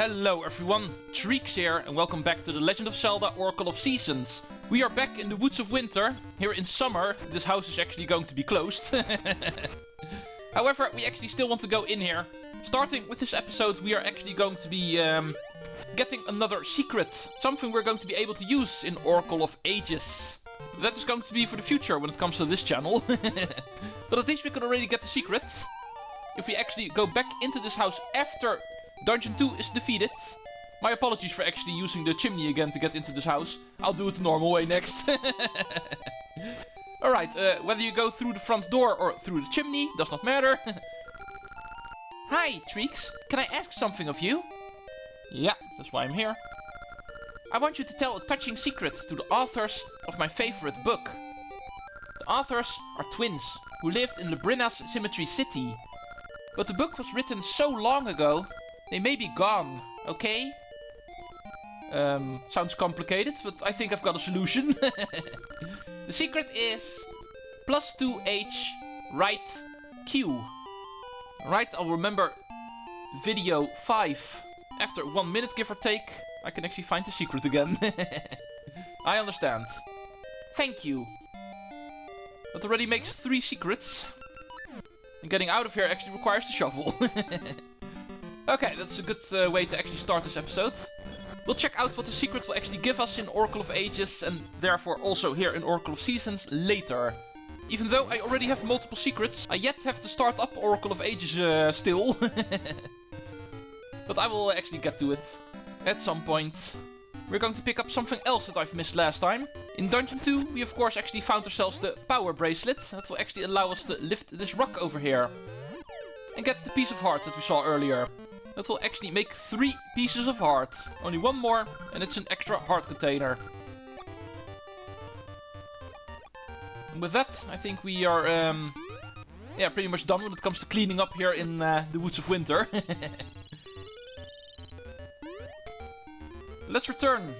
Hello everyone, Treecks here and welcome back to The Legend of Zelda Oracle of Seasons. We are back in the Woods of Winter. Here in summer, this house is actually going to be closed. However, we actually still want to go in here. Starting with this episode, we are actually going to be getting another secret. Something we're going to be able to use in Oracle of Ages. That is going to be for the future when it comes to this channel. But at least we can already get the secret. If we actually go back into this house after Dungeon 2 is defeated. My apologies for actually using the chimney again to get into this house. I'll do it the normal way next. Alright, whether you go through the front door or through the chimney, does not matter. Hi, Treecks. Can I ask something of you? Yeah, that's why I'm here. I want you to tell a touching secret to the authors of my favorite book. The authors are twins who lived in Labrina's Symmetry City. But the book was written so long ago, they may be gone, okay? Sounds complicated, but I think I've got a solution. The secret is +2H, right Q. Right, I'll remember video 5. After 1 minute, give or take, I can actually find the secret again. I understand. Thank you. That already makes 3 secrets. And getting out of here actually requires the shovel. Okay, that's a good way to actually start this episode. We'll check out what the secret will actually give us in Oracle of Ages and therefore also here in Oracle of Seasons later. Even though I already have multiple secrets, I yet have to start up Oracle of Ages still. But I will actually get to it at some point. We're going to pick up something else that I've missed last time. In Dungeon 2, we of course actually found ourselves the power bracelet. That will actually allow us to lift this rock over here. And get the piece of heart that we saw earlier. That will actually make 3 pieces of heart. Only 1 more, and it's an extra heart container. And with that, I think we are yeah, pretty much done when it comes to cleaning up here in the Woods of Winter. Let's return.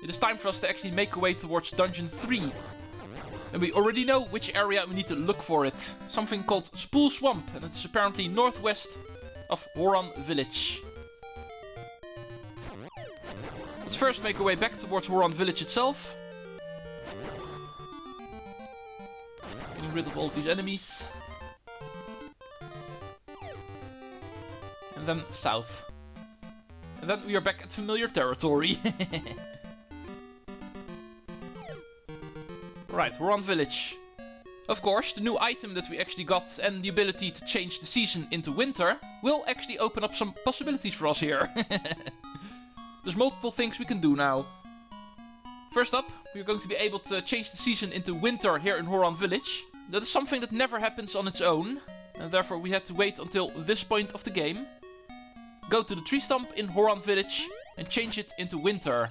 It is time for us to actually make our way towards Dungeon 3. And we already know which area we need to look for it. Something called Spool Swamp, and it's apparently northwest of Horon Village. Let's first make our way back towards Horon Village itself. Getting rid of all of these enemies. And then south. And then we are back at familiar territory. Right, Horon Village. Of course, the new item that we actually got and the ability to change the season into winter will actually open up some possibilities for us here. There's multiple things we can do now. First up, we're going to be able to change the season into winter here in Horon Village. That is something that never happens on its own, and therefore we had to wait until this point of the game. Go to the tree stump in Horon Village and change it into winter.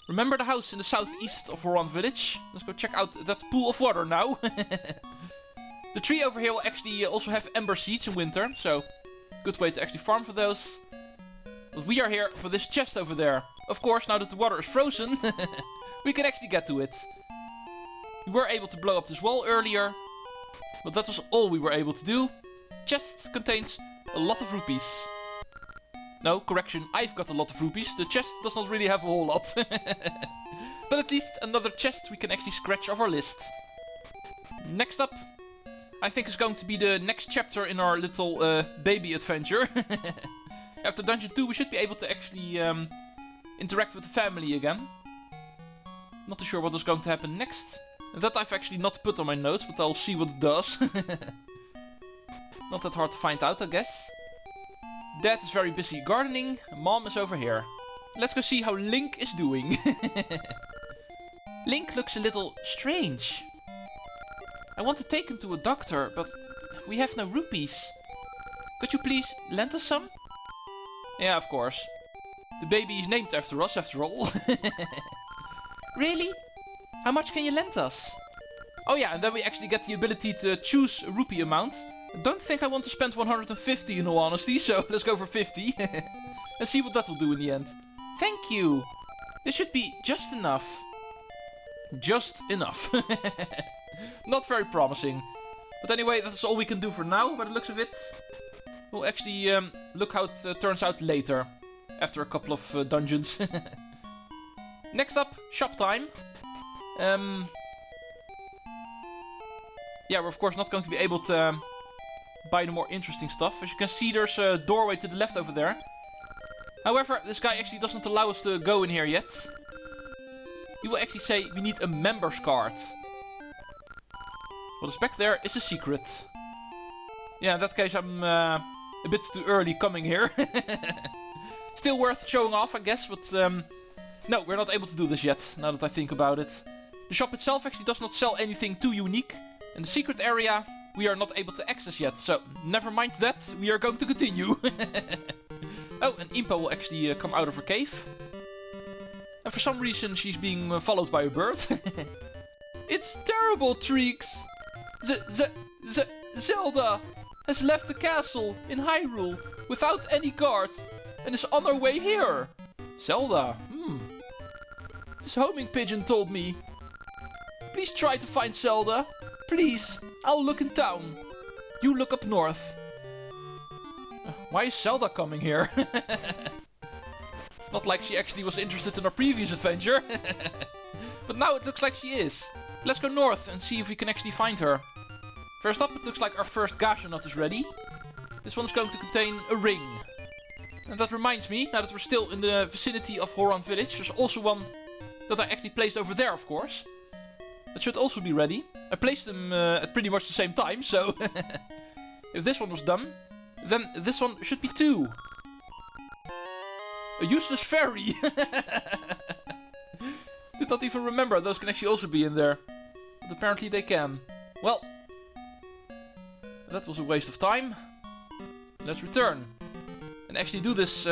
Remember the house in the southeast of Horon Village? Let's go check out that pool of water now. The tree over here will actually also have ember seeds in winter, so good way to actually farm for those. But we are here for this chest over there. Of course, now that the water is frozen, we can actually get to it. We were able to blow up this wall earlier, but that was all we were able to do. Chest contains a lot of rupees. No, correction, I've got a lot of rupees. The chest does not really have a whole lot. But at least another chest we can actually scratch off our list. Next up, I think is going to be the next chapter in our little baby adventure. After Dungeon 2 we should be able to actually interact with the family again. Not too sure what is going to happen next. That I've actually not put on my notes, but I'll see what it does. Not that hard to find out, I guess. Dad is very busy gardening, Mom is over here. Let's go see how Link is doing. Link looks a little strange. I want to take him to a doctor, but we have no rupees. Could you please lend us some? Yeah, of course. The baby is named after us, after all. Really? How much can you lend us? Oh yeah, and then we actually get the ability to choose a rupee amount. I don't think I want to spend 150 in all honesty, so let's go for 50. And see what that will do in the end. Thank you! This should be just enough. Just enough. Not very promising. But anyway, that's all we can do for now, by the looks of it. We'll actually look how it turns out later. after a couple of dungeons. Next up, shop time. Yeah, we're of course not going to be able to buy the more interesting stuff. As you can see, there's a doorway to the left over there. However, this guy actually doesn't allow us to go in here yet. He will actually say we need a member's card. What is back there is a secret. Yeah, in that case I'm a bit too early coming here. Still worth showing off, I guess, but no, we're not able to do this yet, now that I think about it. The shop itself actually does not sell anything too unique. And the secret area we are not able to access yet, so never mind that, we are going to continue. Oh, and Impa will actually come out of her cave. And for some reason she's being followed by a bird. It's terrible, Treecks! Zelda has left the castle in Hyrule without any guard and is on her way here. Zelda, This homing pigeon told me. Please try to find Zelda. Please, I'll look in town. You look up north. Why is Zelda coming here? Not like she actually was interested in our previous adventure. But now it looks like she is. Let's go north and see if we can actually find her. First up, it looks like our first Gasha nut is ready. This one is going to contain a ring. And that reminds me, now that we're still in the vicinity of Horon village, there's also one that I actually placed over there, of course. That should also be ready. I placed them at pretty much the same time, so if this one was done, then this one should be too. A useless fairy! Did not even remember those can actually also be in there. But apparently they can. Well, that was a waste of time. Let's return. And actually do this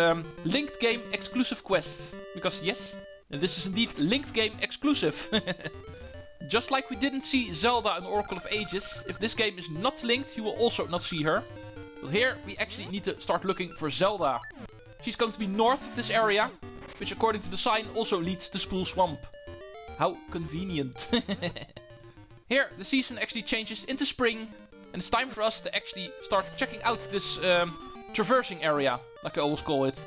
linked game exclusive quest. Because yes, this is indeed linked game exclusive. Just like we didn't see Zelda in Oracle of Ages, if this game is not linked, you will also not see her. But here, we actually need to start looking for Zelda. She's going to be north of this area, which according to the sign also leads to Spool Swamp. How convenient. Here, the season actually changes into spring, and it's time for us to actually start checking out this traversing area, like I always call it.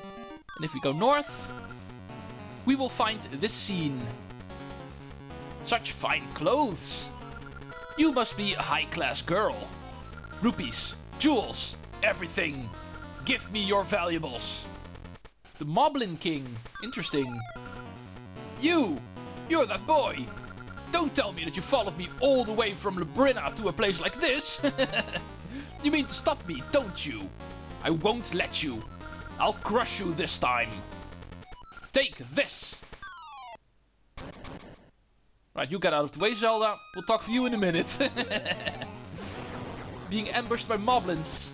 And if we go north, we will find this scene. Such fine clothes! You must be a high-class girl. Rupees, jewels, everything. Give me your valuables. The Moblin King. Interesting. You're that boy. Don't tell me that you followed me all the way from Labrina to a place like this. You mean to stop me, don't you? I won't let you. I'll crush you this time. Take this. Right, you get out of the way, Zelda. We'll talk to you in a minute. Being ambushed by moblins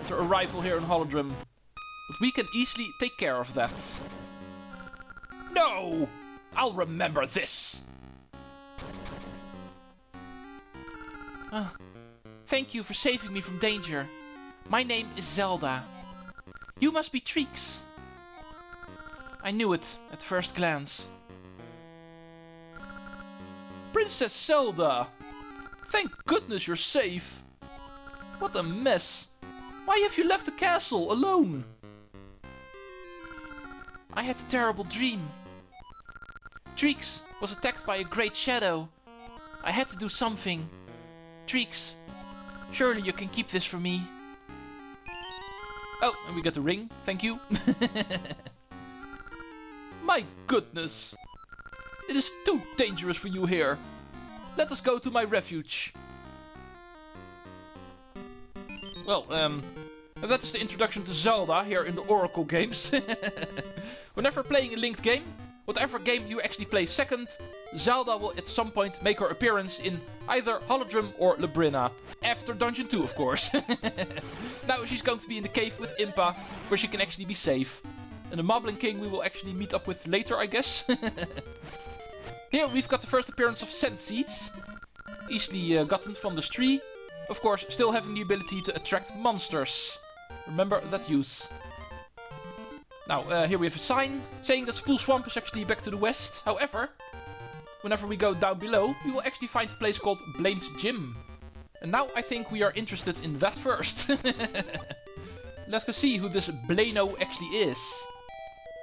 at her arrival here in Holodrum. But we can easily take care of that. No! I'll remember this! Thank you for saving me from danger. My name is Zelda. You must be Treecks. I knew it at first glance. Princess Zelda! Thank goodness you're safe! What a mess! Why have you left the castle alone? I had a terrible dream. Treecks was attacked by a great shadow. I had to do something. Treecks, surely you can keep this for me. Oh, and we get a ring. Thank you. My goodness! It is too dangerous for you here. Let us go to my refuge. Well, that is the introduction to Zelda here in the Oracle games. Whenever playing a linked game, whatever game you actually play second, Zelda will at some point make her appearance in either Holodrum or Labrina. After Dungeon 2, of course. Now she's going to be in the cave with Impa, where she can actually be safe. And the Moblin King we will actually meet up with later, I guess. Here we've got the first appearance of Scent Seeds. Easily gotten from this tree. Of course, still having the ability to attract monsters. Remember that use. Now, here we have a sign saying that Spool Swamp is actually back to the west. However, whenever we go down below, we will actually find a place called Blaine's Gym. And now I think we are interested in that first. Let's go see who this Blaino actually is.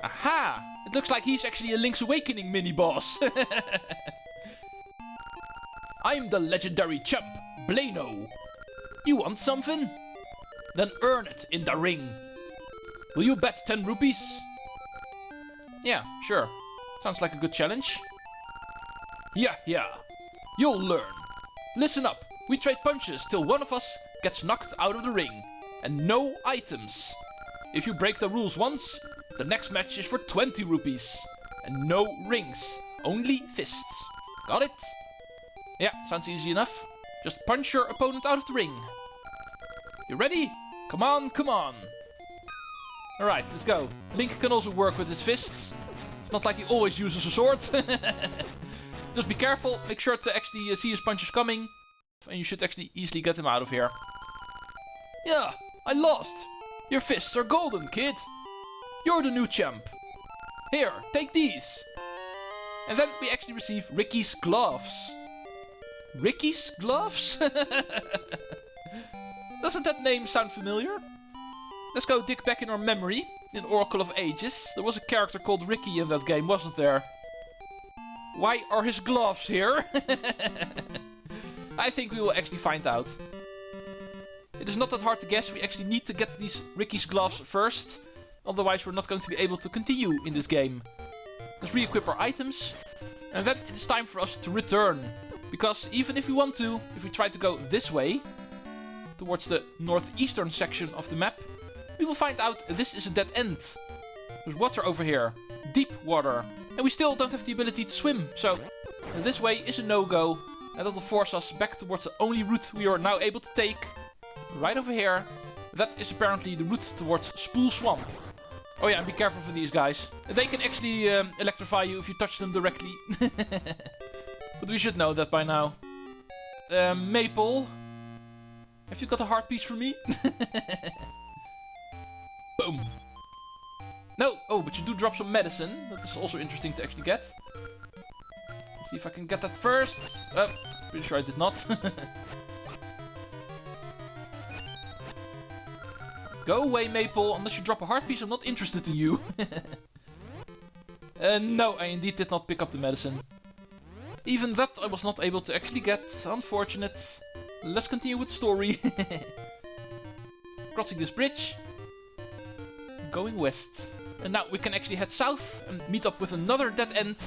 Aha! It looks like he's actually a Link's Awakening mini-boss. I'm the legendary champ, Blano. You want something? Then earn it in the ring. Will you bet 10 rupees? Yeah, sure. Sounds like a good challenge. Yeah. You'll learn. Listen up. We trade punches till one of us gets knocked out of the ring. And no items. If you break the rules once, the next match is for 20 rupees. And no rings. Only fists. Got it? Yeah, sounds easy enough. Just punch your opponent out of the ring. You ready? Come on. Alright, let's go. Link can also work with his fists. It's not like he always uses a sword. Just be careful. Make sure to actually see his punches coming. And you should actually easily get him out of here. Yeah, I lost. Your fists are golden, kid. You're the new champ. Here, take these. And then we actually receive Ricky's gloves. Ricky's gloves? Doesn't that name sound familiar? Let's go dig back in our memory. In Oracle of Ages. There was a character called Ricky in that game, wasn't there? Why are his gloves here? I think we will actually find out. It is not that hard to guess. We actually need to get these Ricky's gloves first. Otherwise we're not going to be able to continue in this game. Let's re-equip our items. And then it is time for us to return. Because even if we want to, if we try to go this way, towards the northeastern section of the map, we will find out this is a dead end. There's water over here. Deep water. And we still don't have the ability to swim. So this way is a no-go. And that will force us back towards the only route we are now able to take. Right over here. That is apparently the route towards Spool Swamp. Oh yeah, and be careful for these guys. They can actually electrify you if you touch them directly. But we should know that by now. Maple. Have you got a heart piece for me? Boom. No! Oh, but you do drop some medicine. That is also interesting to actually get. Let's see if I can get that first. Pretty sure I did not. Go away, Maple. Unless you drop a heart piece, I'm not interested in you. No, I indeed did not pick up the medicine. Even that I was not able to actually get. Unfortunate. Let's continue with the story. Crossing this bridge. Going west. And now we can actually head south and meet up with another dead end.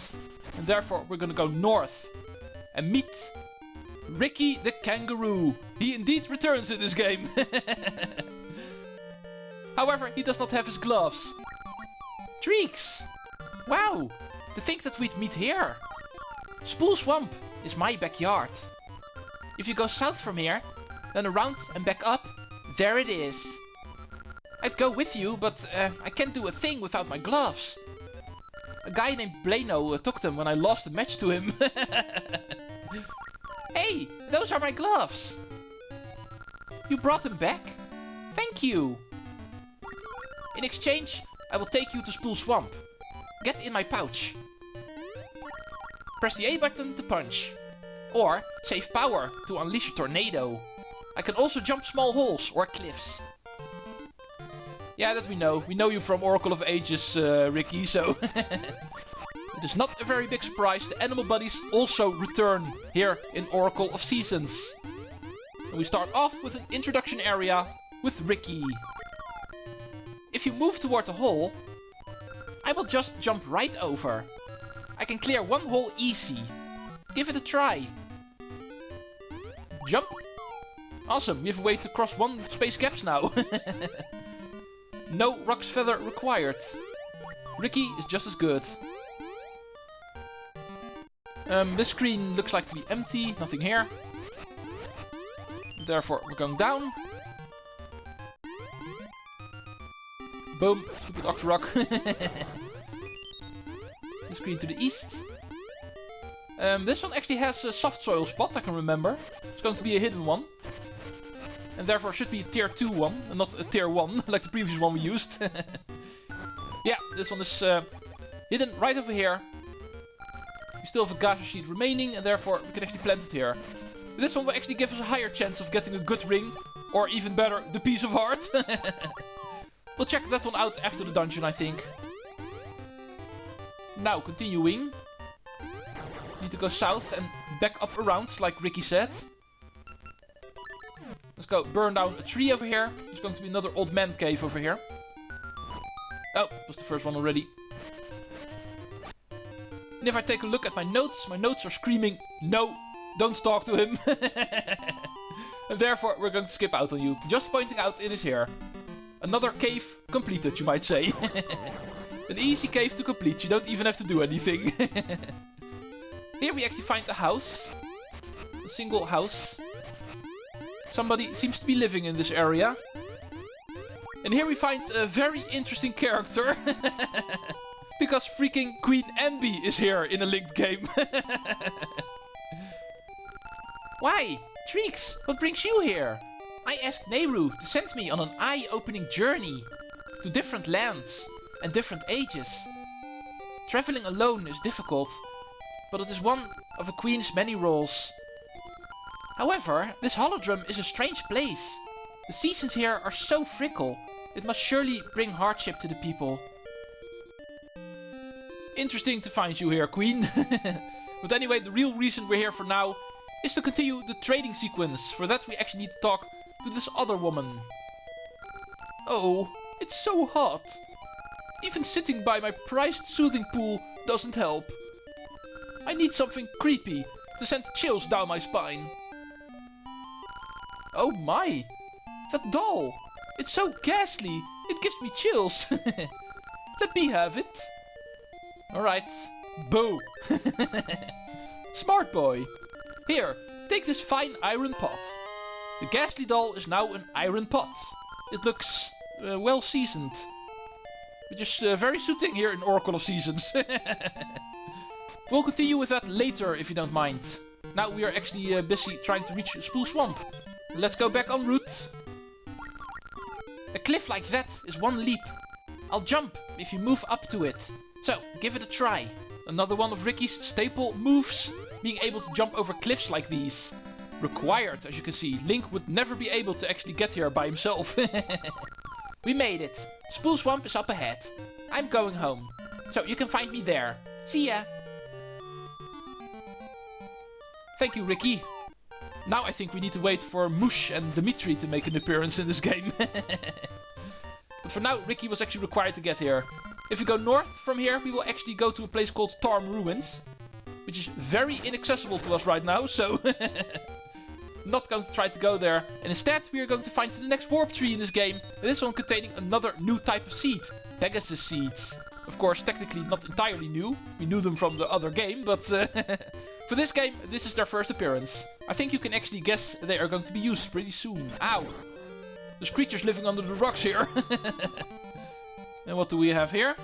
And therefore we're gonna go north. And meet Ricky the Kangaroo. He indeed returns in this game. However, he does not have his gloves. Treecks! Wow! To think that we'd meet here. Spool Swamp is my backyard. If you go south from here, then around and back up, there it is. I'd go with you, but I can't do a thing without my gloves. A guy named Blano took them when I lost a match to him. Hey, those are my gloves. You brought them back? Thank you. In exchange, I will take you to Spool Swamp. Get in my pouch. Press the A button to punch. Or save power to unleash a tornado. I can also jump small holes or cliffs. Yeah, that we know. We know you from Oracle of Ages, Ricky, so... It is not a very big surprise. The animal buddies also return here in Oracle of Seasons. And we start off with an introduction area with Ricky. If you move toward the hole, I will just jump right over. I can clear one hole easy. Give it a try. Jump. Awesome, we have a way to cross one space gaps now. No Rock's Feather required. Ricky is just as good. This screen looks like to be empty, nothing here. Therefore, we're going down. Boom, stupid Ox Rock. The screen to the east. This one actually has a soft soil spot, I can remember. It's going to be a hidden one. And therefore should be a tier 2 one, and not a tier 1, like the previous one we used. Yeah, this one is hidden right over here. We still have a Gaza sheet remaining, and therefore we can actually plant it here. This one will actually give us a higher chance of getting a good ring, or even better, the piece of heart. We'll check that one out after the dungeon, I think. Now, continuing. Need to go south and back up around, like Ricky said. Let's go burn down a tree over here. There's going to be another old man cave over here. Oh, that was the first one already. And if I take a look at my notes are screaming, no, don't talk to him. And therefore, we're going to skip out on you. Just pointing out it is here. Another cave completed, you might say. An easy cave to complete, you don't even have to do anything. Here we actually find a house. A single house. Somebody seems to be living in this area. And here we find a very interesting character. Because freaking Queen Ambi is here in a linked game. Why? Treecks, what brings you here? I asked Nehru to send me on an eye-opening journey to different lands and different ages. Traveling alone is difficult, but it is one of a queen's many roles. However, this Holodrum is a strange place. The seasons here are so fickle, it must surely bring hardship to the people. Interesting to find you here, Queen. But anyway, the real reason we're here for now is to continue the trading sequence. For that we actually need to talk to this other woman. Oh, it's so hot. Even sitting by my prized soothing pool doesn't help. I need something creepy to send chills down my spine. Oh my! That doll! It's so ghastly! It gives me chills! Let me have it! Alright. Boo! Smart boy! Here, take this fine iron pot. The ghastly doll is now an iron pot. It looks well seasoned. Which is very suiting here in Oracle of Seasons. We'll continue with that later if you don't mind. Now we are actually busy trying to reach Spool Swamp. Let's go back en route. A cliff like that is one leap. I'll jump if you move up to it. So, give it a try. Another one of Ricky's staple moves. Being able to jump over cliffs like these. Required, as you can see. Link would never be able to actually get here by himself. We made it. Spool Swamp is up ahead. I'm going home. So you can find me there. See ya. Thank you, Ricky. Now I think we need to wait for Mush and Dimitri to make an appearance in this game. But for now, Ricky was actually required to get here. If we go north from here, we will actually go to a place called Tarm Ruins. Which is very inaccessible to us right now, so... not going to try to go there. And instead, we are going to find the next warp tree in this game. And this one containing another new type of seed. Pegasus seeds. Of course, technically not entirely new. We knew them from the other game, but... for this game, this is their first appearance. I think you can actually guess they are going to be used pretty soon. Ow! There's creatures living under the rocks here. And what do we have here?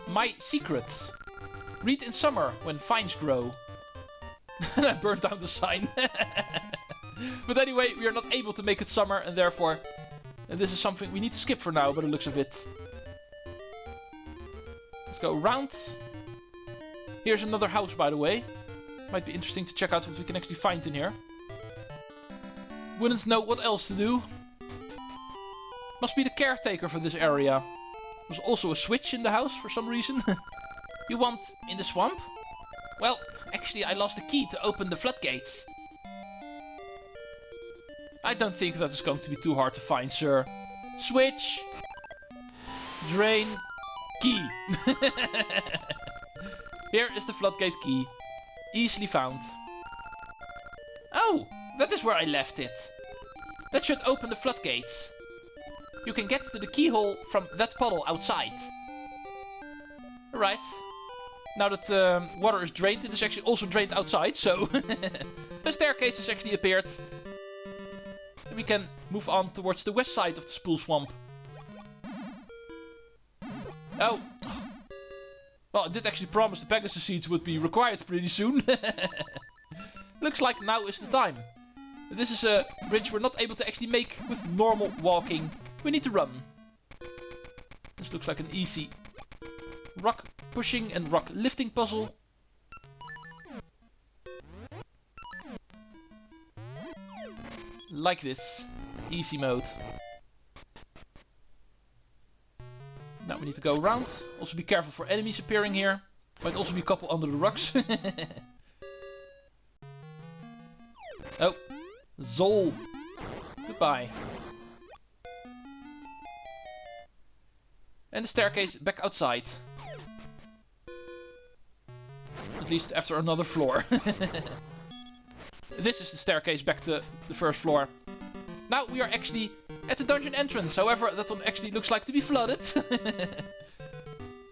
My secret. Read in summer when vines grow. And I burned down the sign. But anyway, we are not able to make it summer, and therefore... And this is something we need to skip for now, by the looks of it. Let's go around. Here's another house, by the way. Might be interesting to check out what we can actually find in here. Wouldn't know what else to do. Must be the caretaker for this area. There's also a switch in the house for some reason. You want in the swamp? Well, actually I lost the key to open the floodgates. I don't think that is going to be too hard to find, sir. Switch. Drain. Key. Here is the floodgate key. Easily found. Oh, that is where I left it. That should open the floodgates. You can get to the keyhole from that puddle outside. Alright. Now that water is drained, it is actually also drained outside, so... a staircase has actually appeared. And we can move on towards the west side of the Spool Swamp. Oh. Well, I did actually promise the Pegasus seeds would be required pretty soon. Looks like now is the time. This is a bridge we're not able to actually make with normal walking. We need to run. This looks like an easy rock pushing and rock lifting puzzle. Like this. Easy mode. Now we need to go around. Also be careful for enemies appearing here. Might also be a couple under the rocks. Oh, Zol. Goodbye. And the staircase back outside. At least after another floor. This is the staircase back to the first floor. Now we are actually at the dungeon entrance. However, that one actually looks like to be flooded.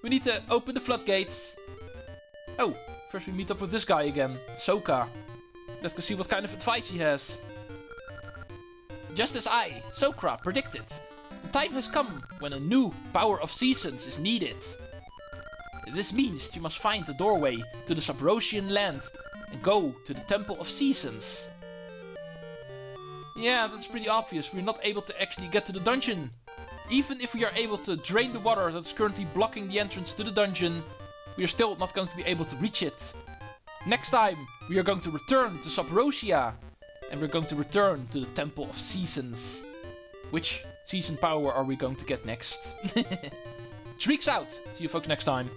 We need to open the floodgates. Oh, first we meet up with this guy again. Soka. Let's go see what kind of advice he has. Just as I, Sokra, predicted, the time has come when a new power of seasons is needed. This means you must find the doorway to the Subrosian land and go to the Temple of Seasons. Yeah, that's pretty obvious. We're not able to actually get to the dungeon. Even if we are able to drain the water that's currently blocking the entrance to the dungeon, we are still not going to be able to reach it. Next time, we are going to return to Subrosia, and we're going to return to the Temple of Seasons. Which season power are we going to get next? Treecks out! See you folks next time.